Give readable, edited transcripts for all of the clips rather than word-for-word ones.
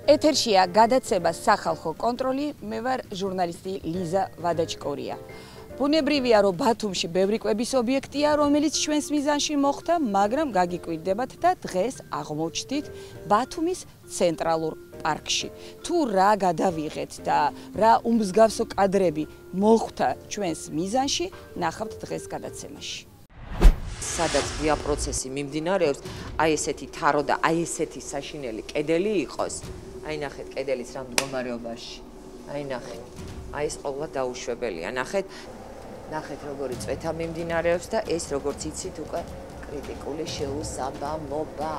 ეთერშია გადაცემა სახალხო კონტროლი, მე ვარ ჟურნალისტი ლიზა ვადაჩკორია. ბუნებრივია, რომ ბათუმში ბევრი კვების ობიექტია, რომელიც ჩვენს მიზანში მოხვდა, მაგრამ გაგიკვირდებათ და დღეს აღმოჩნდით ბათუმის ცენტრალურ პარკში. თუ რა გადავიღეთ და რა უმსგავსო კადრები მოხვდა ჩვენს მიზანში, ნახავთ დღეს გადაცემაში. სადაც ღია პროცესი მიმდინარეობს, აი ესეთი თარო და აი ესეთი საშინელი კედელი იყოს. აი ნახეთ კედელის რა მდგომარეობაში. აი ნახეთ. აი ეს ყოველდღე დაუშვებელია. ნახეთ როგორი წვეთა მიმდინარეობს და ეს როგორც იცით უკვე კრიტიკული შეუსაბამობა.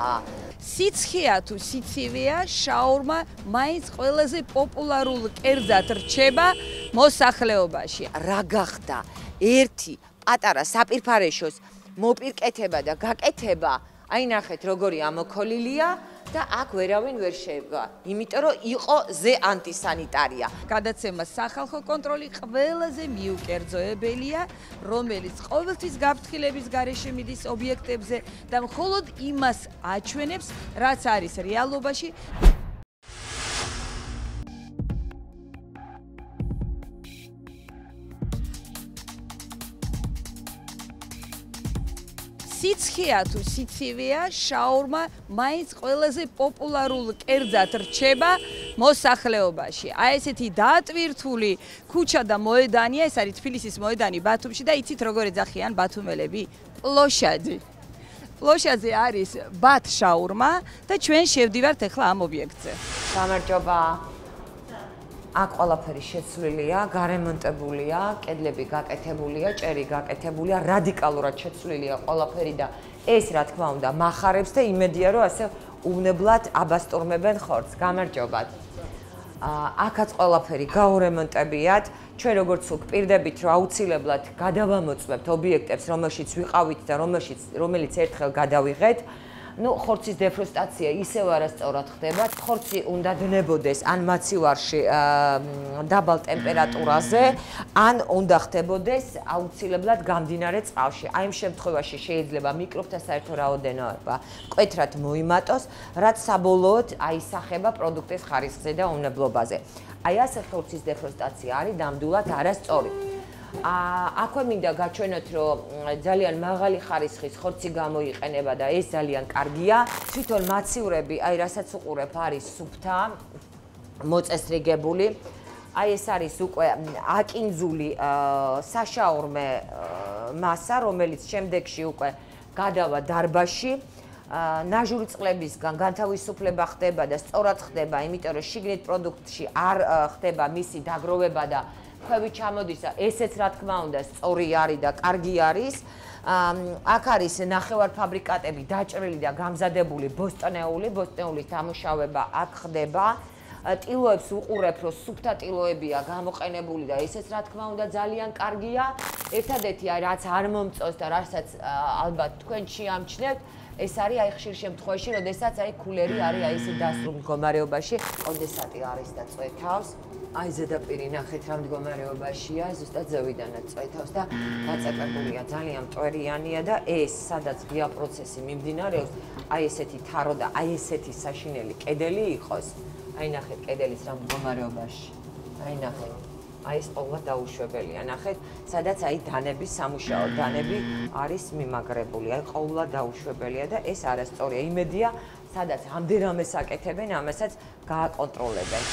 სიცხეა თუ სიცივეა, შაურმა მაინც ყველაზე პოპულარულ კერძად რჩება მოსახლეობაში. რა გახდა ერთი პატარა საპირფარეშოს მოპირკეთება და გაკეთება, აი ნახეთ როგორი ამოქოლილია და აქ ვერავინ ვერ შევა, იმიტომ რომ იყო ზე ანტისანიტარია. გადაცემა სახალხო კონტროლი ყველაზე მიუკერძოებელია, რომელიც ყოველთვის გაფრთხილების გარეშე მიდის ობიექტებზე და მხოლოდ იმას აჩვენებს, რაც არის რეალობაში. სიცხეა თუ სიცივეა, შაურმა მაინც ყველაზე პოპულარულ კერძად რჩება მოსახლეობაში. აი ესეთი დაატვირთული ქუჩა და მოედანია, ეს არის თბილისის მოედანი ბათუმში და იცით როგორ ეძახიან ბათუმელები? პლოშადი. პლოშადზე არის ბათ შაურმა და ჩვენ შევდივართ ახლა ამ ობიექტზე. გამარჯობა. აქ ყველაფერი შეცვლილია, გარემონტებულია, კედლები გაკეთებულია, ჭერი გაკეთებულია, რადიკალურად შეცვლილია ყველაფერი და ეს რა თქმა უნდა მახარებს და იმედია რომ ასე უვნებლად აბასტურმებენ ხორცს. გამარჯობათ. აქაც ყველაფერი გაურემონტებიათ. ჩვენ როგორც ვკპირდებით, რომ აუცილებლად გადავამოწმებთ ობიექტებს, რომელშიც ვიყავით და რომელიც ერთხელ გადავიღეთ. ხორცის დეფროსტაცია ისევ არასწორად ხდება. ხორცი უნდა დნებოდეს ან მაცივარში დაბალ ტემპერატურაზე, ან უნდა ხდებოდეს აუცილებლად გამდინარე წყალში. აი ამ შემთხვევაში შეიძლება მიკრობთა საერთო რაოდენობა მკვეთრად მოიმატოს, რაც საბოლოოდ აისახება პროდუქტის ხარისხზე და უნებლობაზე. აი ასე ხორცის დეფროსტაცია არის ნამდვილად არასწორი. აქვე მინდა გაჩვენოთ, რომ ძალიან მაღალი ხარისხის ხორცი გამოიყენება და ეს ძალიან კარგია. თვითონ მაცივრები, აი რასაც უყურებ, არის სუფთა, მოწესრიგებული. აი ეს არის უკვე აკინძული საშაურმე მასა, რომელიც შემდეგში უკვე გადავა დარბაზში. ნაჟური წყლებისგან განთავისუფლება ხდება და სწორად ხდება, იმიტომ რომ შიგნით პროდუქტში არ ხდება მისი დაგროვება და ქვევით ჩამოდის და ესეც რა თქმა უნდა სწორი არის და კარგი არის. აქ არის ნახევარფაბრიკატები დაჭრილი და გამზადებული ბოსტნეულის დამუშავება აქ ხდება. ტილოებს უყურებ, რომ სუფთა ტილოებია გამოყენებული და ესეც რა თქმა უნდა ძალიან კარგია. ერთადერთი რაც არ მომწონს და რასაც ალბათ თქვენ შეამჩნევთ, ეს არის აი ხშირ შემთხვევაში, როდესაც აი კულერი არის აი ესე დასრულ მდგომარეობაში, კონდენსატი არის და წვეთავს. აი ზედაპირი ნახეთ რა მდგომარეობაშია, ზუსტად ზევიდანაც წვეთავს და გაწეპებულია, ძალიან მტვერიანია და ეს სადაც ღია პროცესი მიმდინარეობს, აი ესეთი თარო და აი ესეთი საშინელი კედელი იყოს. აი ნახეთ კედელის რა მდგომარეობაში. აი ნახეთ. აი ეს ყოველდღე დაუშვებელია. ნახეთ, სადაც აი დანები, სამუშაო დანები არის მიმაგრებული. აი ყოველდღე დაუშვებელია და ეს არასწორია. იმედია, სადაც ამდენამეს აკეთებენ, ამასაც გააკონტროლებენ.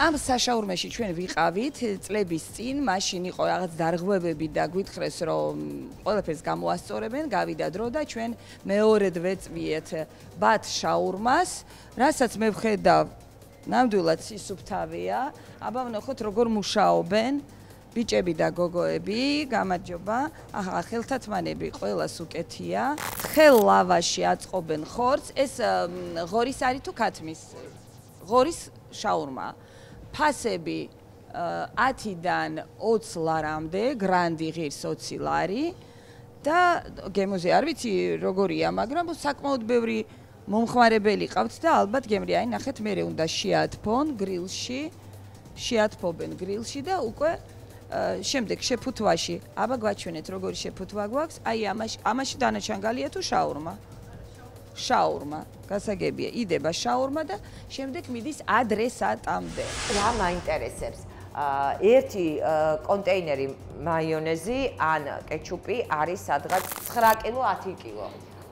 ამ საშაურმეში ჩვენ ვიყავით წლების წინ, მაშინ იყო რაღაც დარღვევები და გვითხრეს, რომ ყველაფერს გამოასწორებენ, გავიდა დრო და ჩვენ მეორედ ვეწვიეთ ბათ შაურმას, რასაც მე ვხედავ ნამდვილად სისუფთავეა. აბა ვნახოთ როგორ მუშაობენ ბიჭები და გოგოები. გამარჯობა. ახლა ხელთათმანები ყველას უკეთია. თხელ ლავაში აწყობენ ხორცს. ეს ღორის არის თუ ქათმის? ღორის შაურმა. ფასები 10-დან 20 ლარამდე, გრანდი ღირს 20 ლარი და გემოზე არ ვიცი როგორია, მაგრამ საკმაოდ ბევრი მომხმარებელი ყავთ და ალბათ გემრი, აი ნახეთ, მერე უნდა შეათფონ გრილში, შეათფობენ გრილში და უკვე შემდეგ შეფუთვაში. აბა გვაჩვენეთ როგორი შეფუთვა გვაქვს. აი ამაში დანაჩანგალია თუ შაურმა? შაურმა. გასაგებია, იდება შაურმა და შემდეგ მიდის ადრესატამდე. რა მაინტერესებს? ერთი კონტეინერი მაიონეზი ან კეჩუპი არის სადღაც 9 კილო 10 კილო.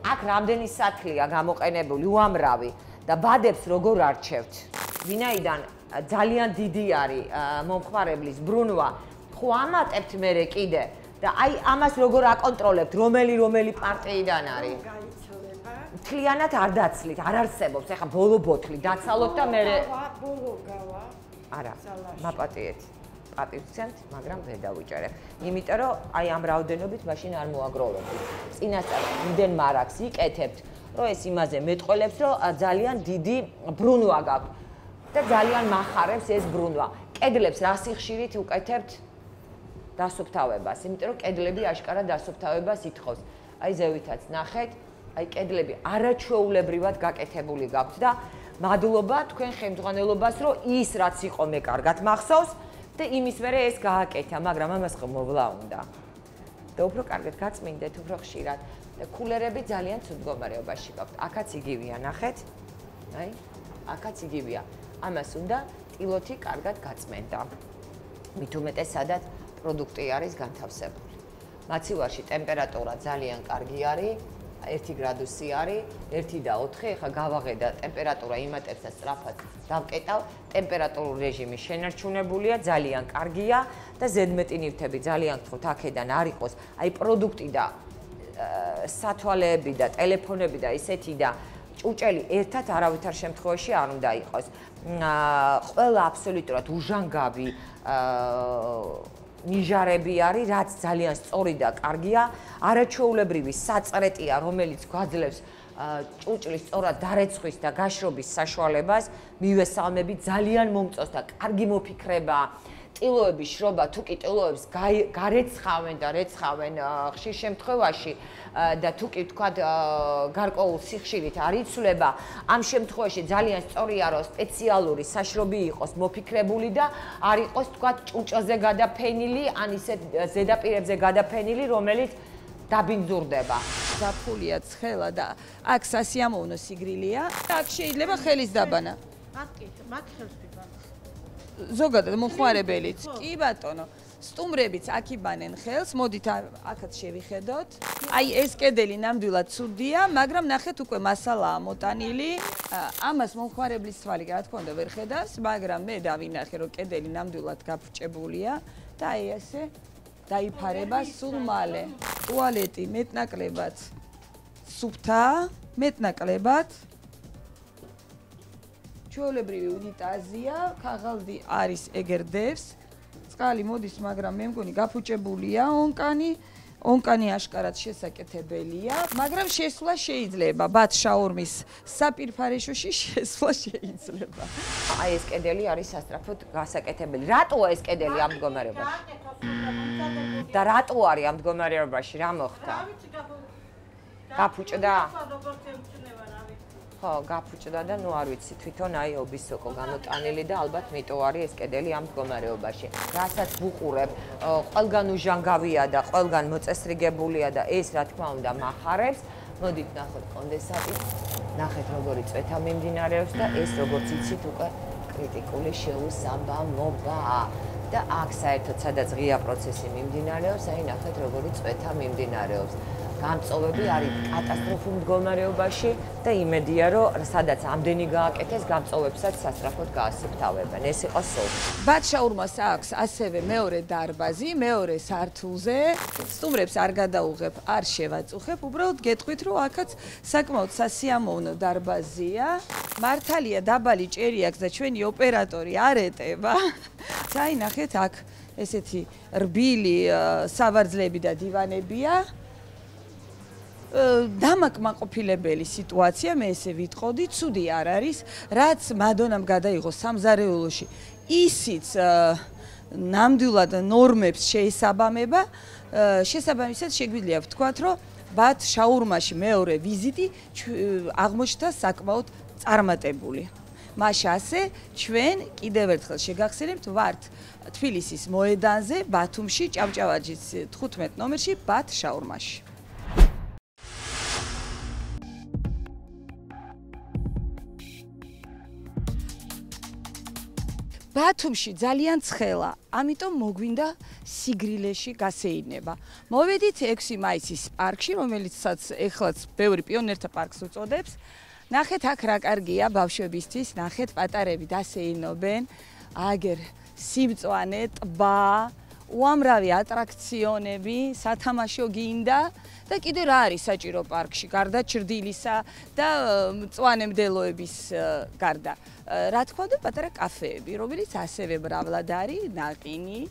აქ რამდენი სათლია გამოყენებული, უამრავი და ბადებს როგორ არჩევთ? ვინაიდან ძალიან დიდი არის მომხმარებლის ბრუნვა, ხო ამატებთ მერე კიდე და აი ამას როგორ აკონტროლებთ, რომელი პარტიიდან არის? მთლიანად არ დაცლით, არ არსებობს. ეხლა ბოლო ბოთლი დაცალოთ და მერე ბოლო გავა. არა, მაპატიეთ. პატივცემთ, მაგრამ ვერ დავიჭერებ. იმიტომ რომ აი ამ რაოდენობით მაშინ არ მოაგროვებთ. წინასწარ იმდენ მარაგს იკეთებთ, რომ ეს იმაზე მეტყველებს, რომ ძალიან დიდი ბრუნვა გაქვთ და ძალიან מחარებს ეს ბრუნვა. კედლებს რა სიხშირით უკეთებთ დასუფთავებას, იმიტომ რომ კედლები აშკარად დასუფთავებას ითხოვს. აი ზევითაც ნახეთ, აი კედლები არაჩვეულებრივად გაკეთებული გაქვთ და მადლობა თქვენ ხელმძღვანელობას, რომ ის რაც იყო მე კარგად მახსოვს და იმის მერე ეს გააკეთა, მაგრამ ამას ხო მოვლა უნდა. და უფრო კარგად გაწმინდეთ, უფრო ხშირად. და კულერები ძალიან ცუდ მდგომარეობაში გაქვთ. აქაც იგივეა, ნახეთ. აი, აქაც იგივეა. ამას უნდა ტილოთი კარგად გაწმენდა. მით უმეტეს სადაც პროდუქტი არის განთავსებული. მაცივარში ტემპერატურა ძალიან კარგი არის. 1 გრადუსი არის, 1 და 4, ეხლა გავაღედა ტემპერატურა იმატებს და სწრაფად დავკეტავ, ტემპერატურულ რეჟიმი შენარჩუნებულია, ძალიან კარგია და ზედმეტი ნივთები ძალიან გთხოვთ აქედან არ იყოს, აი პროდუქტი და სათვალეები და ტელეფონები და ისეთი და ჭუჭელი ერთად არავითარ შემთხვევაში არ უნდა იყოს. ყველა აბსოლუტურად უჟანგავი ნიჟარები არის, რაც ძალიან სწორი და კარგია, არაჩვეულებრივი საწრეტია, რომელიც გვაძლევს ჭუჭლის სწორად დარეცხვის და გაშრობის საშუალებას, მივესალმები, ძალიან მომწონს და კარგი მოფიქრება. ტილოების შრობა, თუ კი ტილოებს გარეცხავენ და რეცხავენ ხშირ შემთხვევაში და თუ კი თქვა გარკვეულ სიხშირით არ იცვლება, ამ შემთხვევაში ძალიან სწორია, რომ სპეციალური საშრობი იყოს მოფიქრებული და არ იყოს თქვა ჭუჭაზე გადაფენილი, ან ისეთ ზედაპირებზე გადაფენილი, რომელიც დაბინძურდება. ზაფხულია ცხელა და აქ სასიამოვნო სიგრილია და აქ შეიძლება ხელის დაბანა. მაგ ხელს ვიბანა. ზოგადად მომხმარებელიც. კი ბატონო, სტუმრებიც აქ იბანენ ხელს, მოდით აქაც შევიხედოთ. აი ეს კედელი ნამდვილად ცუდია, მაგრამ ნახეთ უკვე მასალაა მოტანილი. ამას მომხმარებლის თვალი რა თქმა უნდა ვერ ხედავს, მაგრამ მე დავინახე რომ კედელი ნამდვილად გაფრჭებულია და აი ესე დაიფარება სულ მალე. ტუალეტი მეტნაკლებად სუფთაა, მეტნაკლებად ჩვეულებრივი უნიტაზია, ქაღალდი არის ეგერდევს, წყალი მოდის, მაგრამ მე მგონი გაფუჭებულია ონკანი აშკარად შესაკეთებელია, მაგრამ შესვლა შეიძლება, ბათ შაურმის საპირფარეშოში შესვლა შეიძლება. აი ეს კედელი არის სასწრაფოდ გასაკეთებელი. რატოა ეს კედელი ამ მდგომარეობაში? და რატო არის ამ მდგომარეობაში? რა მოხდა? გაფუჭდა? ხო, გაფუჭდა და ნუ არ ვიცი, თვითონ აი ობისოკო გამოტანილი და ალბათ მიტო არის ეს კედელი ამ მდგომარეობაში. რასაც ვუყურებ, ყველგან უჟანგავია და ყველგან მოწესრიგებულია და ეს რა თქმა უნდა מחარებს. მოდით ნახოთ კონდენსატი. ნახეთ როგორი წვეთა მიმდინარეობს და ეს როგორც იცით უკვე კრიტიკული შეუსაბამობა. და აქ საერთოდ სადაც ღია პროცესი მიმდინარეობს, აი ნახეთ როგორი წვეთა მიმდინარეობს. გამწოვები არის კატასტროფულ მდგომარეობაში და იმედია რომ სადაც ამდენი გააკეთეს გამწოვებსაც სასწრაფოდ გაასუფთავებენ. ეს იყო სულ. ბათ შაურმას აქვს ასევე მეორე დარბაზი, მეორე სართულზე. სტუმრებს არ გადაუღებ, არ შევაწუხებ, უბრალოდ გეტყვით რომ აქაც საკმაოდ სასიამოვნო დარბაზია. მართალია დაბალი ჭერი აქვს და ჩვენი ოპერატორი არ ეტება. აი ნახეთ აქ ესეთი რბილი სავარძლები და დივანებია. დამაკმაყოფილებელი სიტუაცია, მე ესე ვიტყოდი, ცუდი არ არის, რაც მადონამ გადაიღო სამზარეულოში. ისიც ნამდვილად ნორმებს შეესაბამება, შესაბამისად შეგვიძლია ვთქვათ, რომ ბათ შაურმაში მეორე ვიზიტი აღმოჩნდა საკმაოდ წარმატებული. მაშასე ჩვენ კიდევ ერთხელ შეგახსენებთ, ვართ თბილისის მოედანზე, ბათუმში, ჭავჭავაძის 15 ნომერში ბათ შაურმაში. ბათუმში ძალიან ცხელა, ამიტომ მოგვინდა სიგრილეში გასეირნება. მოვედით 6 მაისის პარკში, რომელიცაც ეხლაც ბევრი პიონერთა პარკს უწოდებს. ნახეთ აქ რა კარგია ბავშვებისთვის, ნახეთ პატარები დასეირნობენ. აგერ სიმწვანე, ტბა, უამრავი ატრაქციონები, სათამაშო გინდა და კიდე რა არის საჭირო პარკში, გარდა ჩრდილისა და მწვანემდელოების გარდა. რა თქმა უნდა, პატარა კაფეები, რომელიც ასევე მრავლად არის, ნაყინი,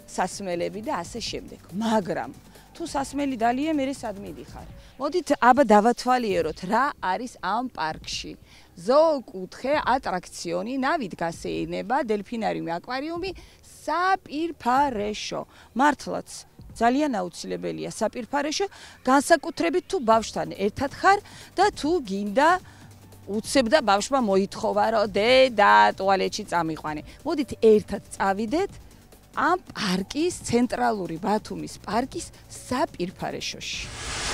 სასმელები და ასე შემდეგ. მაგრამ თუ სასმელი დალია, მე სად მიდიხარ? მოდით აბა დავათვალიეროთ, რა არის ამ პარკში. ზოოკუთხე ატრაქციონი, ნავით გასეირნება, დელფინარიუმი, აკვარიუმი, საპირფარეშო. მართლაც ძალიან აუცილებელია საპირფარეშო, განსაკუთრებით თუ ბავშვთან ერთად ხარ და თუ გინდა უცებდა ბავშვმა მოითხოვა, რომ დედა ტუალეტში წამიყვანე. მოდით ერთად წავიდეთ ამ პარკის ცენტრალური ბათუმის პარკის საპირფარეშოში.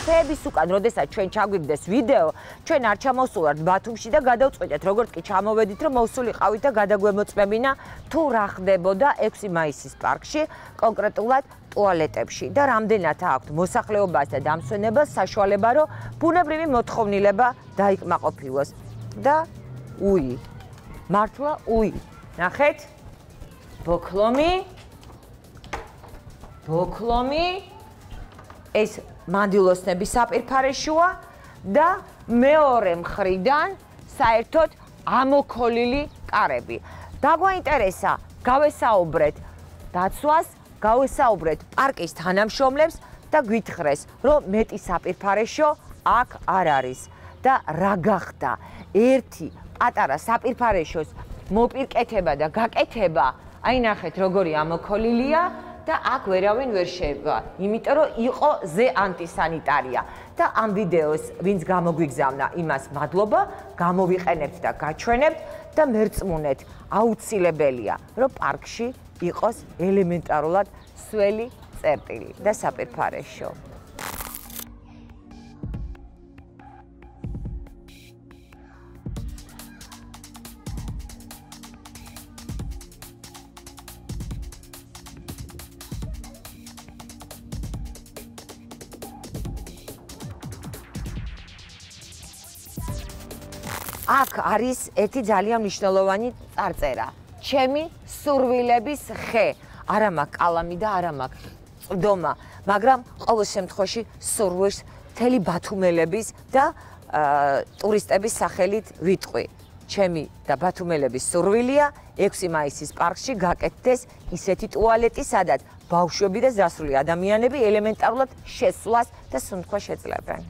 ხეების უკან, როდესაც ჩვენ ჩაგვიგდეს ვიდეო, ჩვენ არ ჩამოვსულართ ბათუმში და გადავწყვეტეთ, როგორც კი ჩამოვედით, რომ მოვსულიყავით და გადაგვემოწმებინა თუ რა ხდებოდა 6 მაისის პარკში, კონკრეტულად ტუალეტებში და რამდენად აქვთ მოსახლეობას და დამსვენებელს საშუალება, რომ ბუნებრივი მოთხოვნილება დაიკმაყოფილოს. და უი. მართლა უი. ნახეთ? ბოქლომი ეს მანდილოსნების საპირფარეშოა და მეორე მხრიდან საერთოდ ამოქოლილი კარები. დაგვაინტერესა, გავესაუბრეთ დაცვას, გავესაუბრეთ პარკის თანამშრომლებს და გვითხრეს, რომ მეტი საპირფარეშო აქ არ არის და რა გახდა ერთი პატარა საპირფარეშოს მოპირკეთება და გაკეთება, აი ნახეთ როგორი ამოქოლილია და აქ ვერავინ ვერ შევა, იმიტომ რომ იყო ზე ანტისანიტარია და ამ ვიდეოს ვინც გამოგვიგზავნა იმას მადლობა, გამოვიყენებთ და გაჩვენებთ და მერწმუნეთ, აუცილებელია, რომ პარკში იყოს ელემენტარულად სველი წერტილი და საპირფარეშო. აქ არის ერთი ძალიან მნიშვნელოვანი წარწერა. ჩემი სურვილების ხე. არა მაქვს კალამი და არა მაქვს წვდომა, მაგრამ ყოველ შემთხვევაში სურვილს მთელი ბათუმელების და ტურისტების სახელით ვიტყვი. ჩემი და ბათუმელების სურვილია 6 მაისის პარკში გაკეთდეს ისეთი ტუალეტი, სადაც ბავშვები და ზრდასრული ადამიანები ელემენტარულად შესვლას და სუნთქვა შეძლებენ.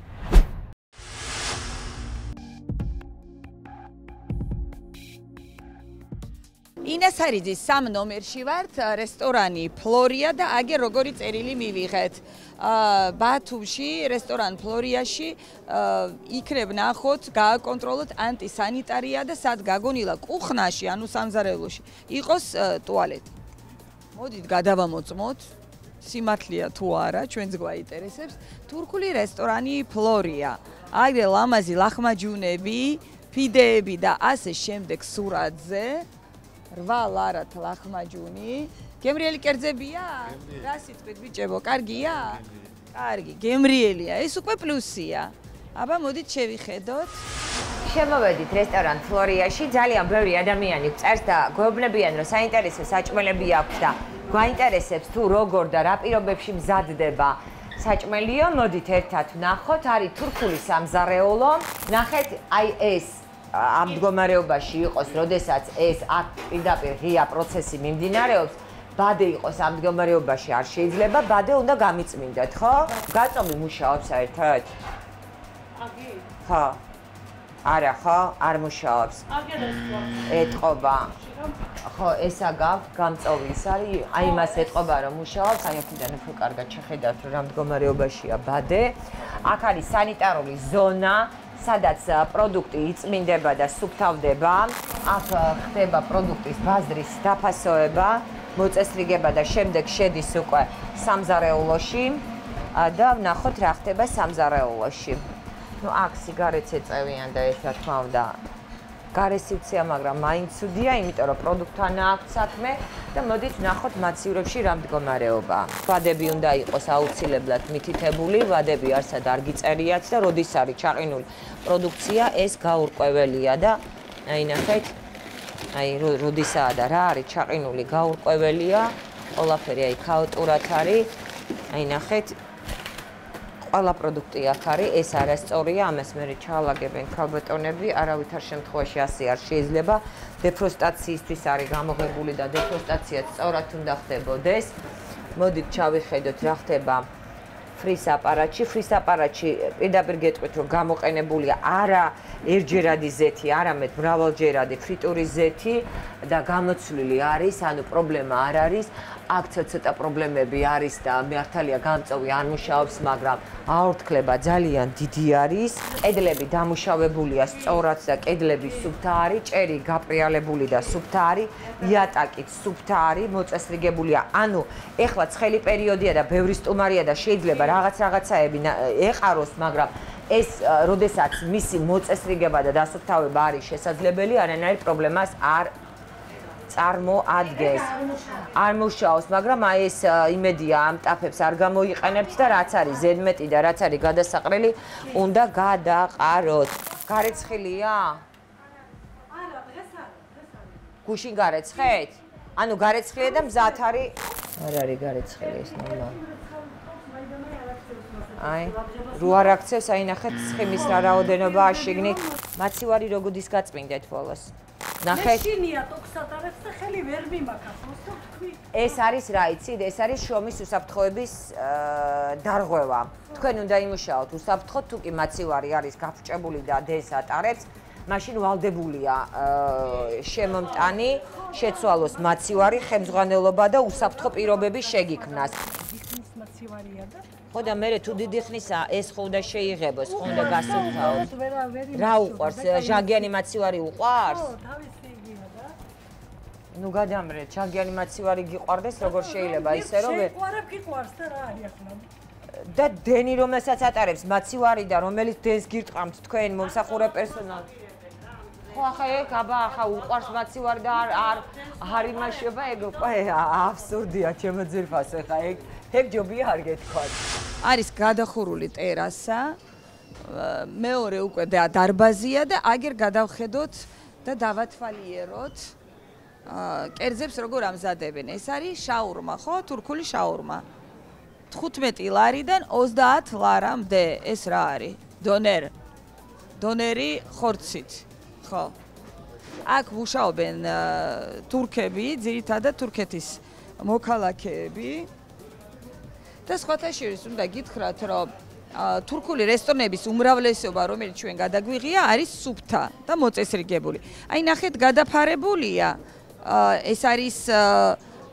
ინასარიძის 3 ნომერში ვართ, რესტორანი ფლორია და აგერ როგორი წერილი მივიღეთ. ბათუმში, რესტორან ფლორიაში იქნებ ნახოთ, გააკონტროლოთ ანტისანიტარია და სად გაგონილა კუხნაში, ანუ სამზარეულოში, იყოს ტუალეტი. მოდით გადავამოწმოთ. სიმართლეა თუ არა, ჩვენს გვაინტერესებს. თურქული რესტორანი ფლორია. აგრე ლამაზი ლახმაჯუნები, ფიდეები და ასე შემდეგ სურათზე. 8 ლარად ლახმაჯუნი. გემრიელი კერძებია? რა სიტყვით ბიჭებო, კარგია? კარგი, გემრიელია. ეს უკვე პლუსია. აბა მოდით შევიხედოთ. შემოვედით რესტორან ფლორიაში, ძალიან ბევრი ადამიანი წერს და გვეუბნებიან, რომ საინტერესო საჭმელები აქვს და გვაინტერესებს თუ როგორ და რა პირობებში მზადდება საჭმელიო. მოდით ერთად ვნახოთ, არის თურქული სამზარეულო. ნახეთ, აი ეს ამ მდგომარეობაში იყოს, როდესაც ეს აქ პირდაპირ ღია პროცესი მიმდინარეობს, ბადე იყოს ამ მდგომარეობაში არ შეიძლება, ბადე უნდა გამიწმინდეთ, ხო? გაწომი მუშაობს საერთოდ? აგი? ხო. არა, ხო? არ მუშაობს. ეთყობა. ხო, ესა გაქვთ გამწოვლის არის, აი მას ეთყობა რომ მუშაობს, აი აქედან უფრო კარგად შეხედავთ რომ რა მდგომარეობაშია ბადე. აქ არის სანიტარული ზონა, სადაც პროდუქტი იწმინდება და სუფთავდება. აქ ხდება პროდუქტის ბაზრის დაფასოება, მოწესრიგება და შემდეგ შედის უკვე სამზარეულოში და ვნახოთ რა ხდება სამზარეულოში. ნუ აქ სიგარეტს ეწევიან და ეს რა თქმა უნდა გარესივცია, მაგრამ მაინც ცუდია, იმიტომ რომ პროდუქტთან აქვს საქმე და მოდით ვნახოთ მაცივრებში რა მდგომარეობაა. ვადები უნდა იყოს აუცილებლად მითითებული, ვადები არსად არ გიწერიათ და როდის არის ჩაყინული პროდუქცია, ეს გაურკვეველია და აი ნახეთ, აი როდისაა და რა არის ჩაყინული გაურკვეველია, ყველაფერი აი ქაოტურად არის. აი ნახეთ, ყველა პროდუქტი აქ არის, ეს არასწორია, ამას მე ჩაალაგებენ ქალბატონები, არავითარ შემთხვევაში ასე არ შეიძლება. დეფროსტაციისთვის არის გამოღებული და დეფროსტაციაც სწორად უნდა ხდებოდეს. მოდით ჩავიხედოთ რა ხდება ფრის აპარატში. ფრის აპარატში პირდაპირ გეტყვით, რომ გამოყენებულია არა ერთჯერადი ზეთი, არამედ მრავალჯერადი ფრიტურის ზეთი და გამოცვლილი არის, ანუ პრობლემა არ არის. აქ ცოტა პრობლემები არის და მართალია გამწოვი არ მუშაობს, მაგრამ აორთქლება ძალიან დიდი არის. კედლები დამუშავებულია სწორად და კედლები სუფთა არის, ჭერი გაპრიალებული და სუფთა არის, იატაკიც სუფთა არის, მოწესრიგებულია. ანუ ეხლა ცხელი პერიოდია და ბევრი სტუმარია და შეიძლება რაღაცაები ეყაროს, მაგრამ ეს როდესაც მისი მოწესრიგება და დასუფთავება არის შესაძლებელი, არანაირ პრობლემას არ წარმოადგენს. არ მუშაობს, მაგრამ აი ეს იმედია ამ ტაფებს არ გამოიყენებთ და რაც არის ზედმეტი და რაც არის გადასაყრელი, უნდა გადაყაროთ. გარეცხილია? არა, დღეს არის. გუშინ გარეცხეთ? ანუ გარეცხილია და მზად არის? არ არის გარეცხილი ეს ნორმა. აი, რო არ აქცევს, აი ნახეთ ცხიმის რა რაოდენობაა შიგნით. მაცივარი როგორ გაწმინდეთ ბოლოს? ნახეთ. მეშინია ტოქსატარებს და ხელი ვერ მიმაქავს, მოსო თქვი. ეს არის რა იცით, ეს არის შრომის უსაფრთხოების დარღვევა. თქვენ უნდა იმუშაოთ უსაფრთხოდ, თუ კი მაცივარი არის გაფრჭებული და დენს ატარებს, მაშინ ვალდებულია შემომტანი, შეცვალოს მაცივარი, ხელმძღვანელობა და უსაფრთხო პირობები შეგიქმნას. ისმის მაცივარია და ხო და მე თუ დიდი ხნისა ეს ხო უნდა შეიღებოს, ხო უნდა გასუფთავოს. რა უყვარს? ჟანგიანი მაცივარი უყვარს? ხო, თავისი იგია და. ნუ გადამრეთ, ჟანგიანი მაცივარი გიყვარდეს, როგორ შეიძლება ისე რომ შეყვარებ გიყვარს და რა არის ახლა? და დენი რომელსაც ატარებს მაცივარი და რომელიც დენს გირტყამთ თქვენ მომსახურე პერსონალი. ხო ახლა ეგ ახლა უყვარს მაცივარი და არ იმაშება ეგ აბსურდია ჩემო ძირფასო ახლა ეგ ჯობია არ გეთქვათ. არის გადახურული ტერასა, მეორე უკვე დარბაზია და აგერ გადავხედოთ და დავათვალიეროთ კერძებს როგორ ამზადებენ. ეს არის შაურმა, ხო? თურქული შაურმა. 15 ლარიდან 30 ლარამდე ეს რა არის? დონერი ხორცით. ხო. აქ მუშაობენ თურქები, ძირითადად თურქეთის მოქალაქეები. და სხვათა შორის უნდა გითხრათ, რომ თურქული რესტორნების უმრავლესობა, რომელიც ჩვენ გადაგვიღია, არის სუფთა და მოწესრიგებული. აი ნახეთ, გადაფარებულია, ეს არის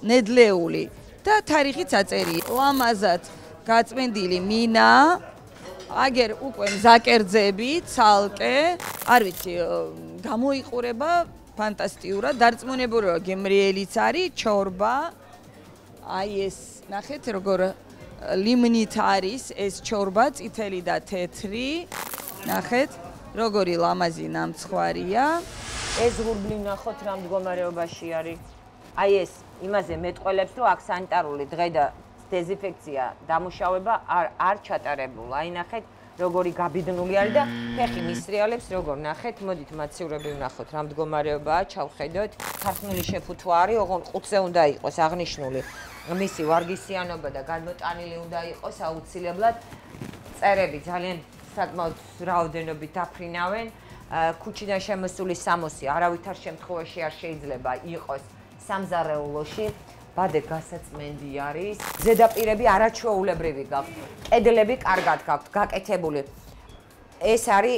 ნედლეული და თარიღიც აწერია. ლამაზად გაწმენდილი მინა, აგერ უკვე მზაკერძები, ცალკე, არ ვიცი, გამოიყურება ფანტასტიურად, დარწმუნებულია, გემრიელიც არის, ჩორბა. აი ეს ნახეთ, როგორ ლიმნით არის ეს ჩორბა, წითელი და თეთრი. ნახეთ, როგორი ლამაზი ნამცხვარია. ეს ღურბლი ნახოთ რა მდგომარეობაში არის. აი ეს იმაზე მეტყველებს, რომ აქ სანიტარული დღე და დეზინფექცია დამუშავება არ ჩატარებულა. აი ნახეთ, როგორი გაბიდნული არის და ფეხი მისრიალებს, როგორ ნახეთ, მოდით მაცივრები ვნახოთ რა მდგომარეობაა, ჩავხედოთ. ქართული შეფუთვა არის, ოღონდ ყუთზე უნდა იყოს აღნიშნული. მისი ვარგისიანობა და გადმოტანილი უნდა იყოს აუცილებლად. წერები ძალიან საკმაოდ რაოდენობით დაფრინავენ. ქუჩიდან შემოსული სამოსი არავითარ შემთხვევაში არ შეიძლება იყოს სამზარეულოში. ბადე გასაწმენდი არის. ზედაპირები არაჩვეულებრივი გაქვთ. კედლები კარგად გაქვთ, გაკეთებული. ეს არის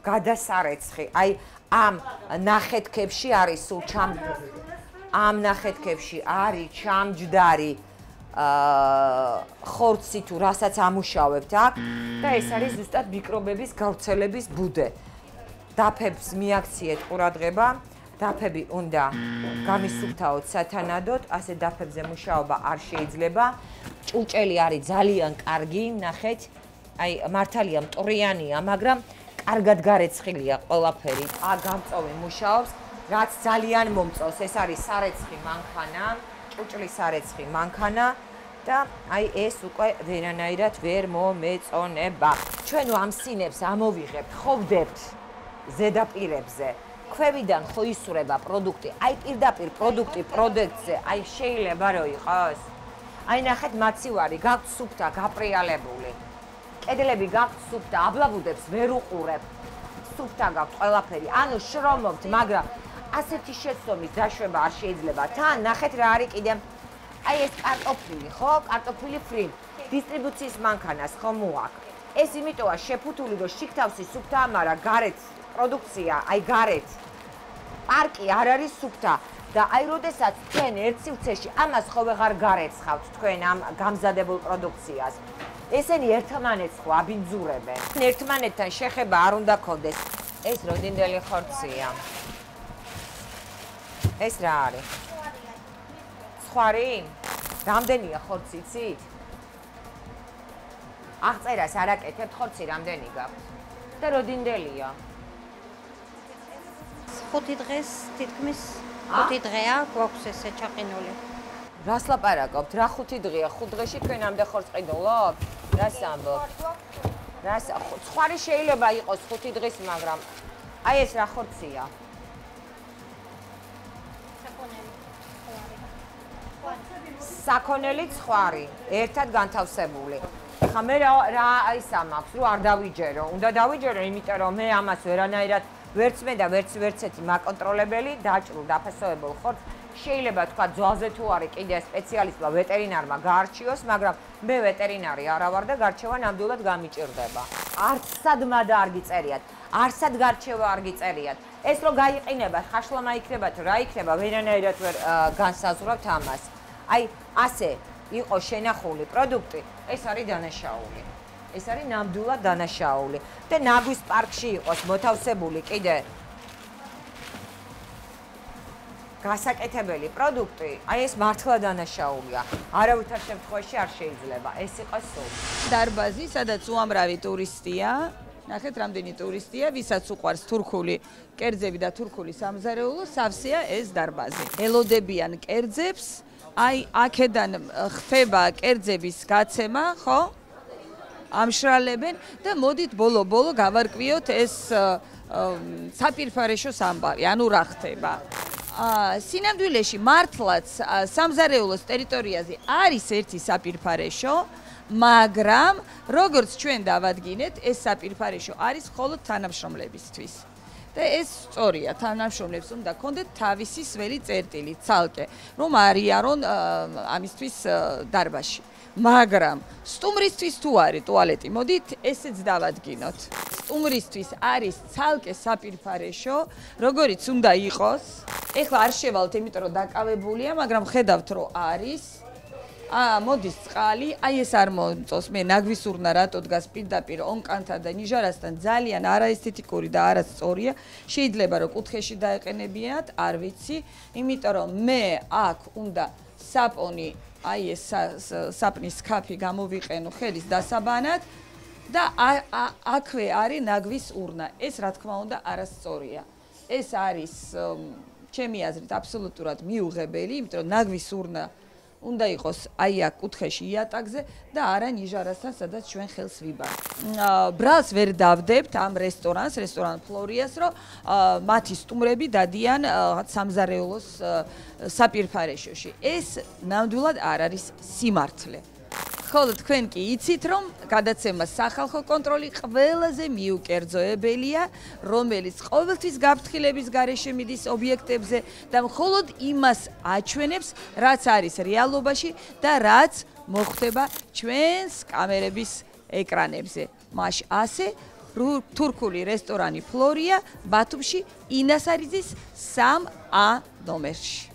გადასარეცხი. აი ამ ნახეთქებში არის სულ ამ ნახეთქებში არის ჩამჯდარი ხორცი თუ რასაც ამუშავებთ აქ და ეს არის ზუსტად მიკრობების გავრცელების ბუდე. დაფებს მიაქციეთ ყურადღება. დაფები უნდა გამისუფთავოთ სათანადოდ, ასე დაფებზე მუშაობა არ შეიძლება. ჭურჭელი არის ძალიან კარგი, ნახეთ. აი მართალია მტრიანია, მაგრამ კარგად გარეცხილია ყველაფერი. გამწოვი მუშაობს, რაც ძალიან მომწონს. ეს არის სარეცხი მანქანა, ჭუჭლის სარეცხი მანქანა და აი ეს უკვე ვერანაირად ვერ მომეწონება. ჩვენ ამ სინებს ამოვიღებთ, ხოვდებთ ზედაპირებზე. ქვევიდან ხო ისურება პროდუქტი. აი პირდაპირ პროდუქტი პროდუქტზე, აი შეიძლება რომ იყოს. აი ნახეთ მაცივარი, გაქვთ სუფთა, გაპრიალებული. კედლები გაქვთ სუფთა, აბლაბუდებს ვერ უყურებ. სუფთა გაქვთ ყველაფერი. ანუ შრომობთ, მაგრამ ასეთი შეცდომის დაშვება არ შეიძლება. თან ნახეთ რა არის კიდე. აი ეს კარტოფილი, ხო? კარტოფილი ფრი. დისტრიბუციის მანქანას ხო მოაქვს. ეს იმიტოა შეფუთული, რომ შიგთავსი სუფთაა, მაგრამ გარეთ პროდუქცია, აი გარეთ. პარკი არ არის სუფთა. და აი როდესაც თქვენ ერთ სივრცეში ამას ხო ვეღარ გარეცხავთ თქვენ ამ გამზადებულ პროდუქციას. ესენი ერთმანეთს ხო აბინძურებენ. ერთმანეთთან შეხება არ უნდა გქონდეს. ეს როდინდელი ხორცია. ეს რა არის? სხვარი? რამდენია ხორცი იცით? აღწერას არ აკეთებთ ხორცი რამდენი გაქვს? და როდინდელია? 5 დღეს თითქმის 5 დღეა გვაქვს ესე ჩაყინული. რას ლაპარაკობთ? რა 5 დღეა? 5 დღეში თქვენ ამდე ხორცს ყიდულობთ? რას ამბობთ? რას სხვარი შეიძლება იყოს 5 დღის, მაგრამ აი ეს რა ხორცია? საქონელი ცხვარი, ერთად განთავსებული. ხა მე რა აისა მაქვს, რომ არ დავიჯერო. უნდა დავიჯერო, იმიტომ რომ მე ამას ვერანაირად ვერც მე და ვერც ერთი მაკონტროლებელი დაჭრულ დაფასებულ ხორცს შეიძლება თქვა ძვალზე თუ არის კიდე სპეციალისტმა ვეტერინარმა გაარჩიოს, მაგრამ მე ვეტერინარი არა ვარ და გარჩევა ნამდვილად გამიჭირდება. არც სადმა და არ გიწერიათ, არსად გარჩევა არ გიწერიათ. ეს რო გაიყინება, ხაშლამა იქნება თუ რა იქნება, ვერანაირად ვერ განსაზღვრავთ ამას. აი ასე იყო შენახული პროდუქტი, ეს არის დანაშაული. ეს არის ნამდვილად დანაშაული და ნაგვის პარკში იყოს მოთავსებული კიდე გასაკეთებელი პროდუქტი, აი ეს მართლა დანაშაულია. არავითარ შემთხვევაში არ შეიძლება. ეს იყოს სულ. დარბაზი, სადაც უამრავი ტურისტია. ნახეთ, რამდენი ტურისტია, ვისაც უყვარს თურქული კერძები და თურქული სამზარეულო, სავსეა ეს დარბაზი. ელოდებიან კერძებს, აი აქედან ხდება კერძების გაცემა, ხო? ამშრალებენ და მოდით ბოლო-ბოლო გავარკვიოთ ეს საპირფარეშოს ამბავი, ანუ რა ხდება. სინამდვილეში მართლაც სამზარეულოს ტერიტორიაზე არის ერთი საპირფარეშო, მაგრამ როგორც ჩვენ დავადგინეთ, ეს საპირფარეშო არის მხოლოდ თანამშრომლებისთვის. და ეს სწორია, თანამშრომლებს უნდა გქონდეთ თავისი სველი წერტილი, ცალკე, რომ არიარონ ამისთვის დარბაზში. მაგრამ სტუმრისთვის თუ არის ტუალეტი, მოდით ესეც დავადგინოთ. სტუმრისთვის არის ცალკე საპირფარეშო, როგორიც უნდა იყოს. ეხლა არ შევალთ, იმიტომ რომ დაკავებულია, მაგრამ ხედავთ რომ არის. მოდის წყალი, აი ეს არ მომწონს, მე ნაგვის ურნა რატო დგას პირდაპირ ონკანთან და ნიჟარასთან ძალიან არაესთეტიკური და არასწორია. შეიძლება რომ კუთხეში დაეყენებინათ, არ ვიცი, იმიტომ რომ მე აქ უნდა საპონი აი ეს საპნის ქაფი გამოვიყენო ხელის დასაბანად და აქვე არის ნაგვის ურნა. ეს რა თქმა უნდა არასწორია. ეს არის ჩემი აზრით აბსოლუტურად მიუღებელი, იმიტომ რომ ნაგვის ურნა უნდა იყოს აი აქ კუთხეში იატაკზე და არა ნიჟარასთან, სადაც ჩვენ ხელს ვიბართ. ბრალს ვერ დავდებთ ამ რესტორანს, რესტორან ფლორიას, რომ მათი სტუმრები დადიან სამზარეულოს საპირფარეშოში. ეს ნამდვილად არ არის სიმართლე. ხოლო თქვენ კი იცით, რომ გადაცემა სახალხო კონტროლი ყველაზე მიუკერძოებელია, რომელიც ყოველთვის გაფრთხილების გარეშე მიდის ობიექტებზე და მხოლოდ იმას აჩვენებს, რაც არის რეალობაში და რაც მოხდება ჩვენს კამერების ეკრანებზე. მაშ ასე თურქული რესტორანი ფლორია ბათუმში ინასარიძის 3A ნომერში.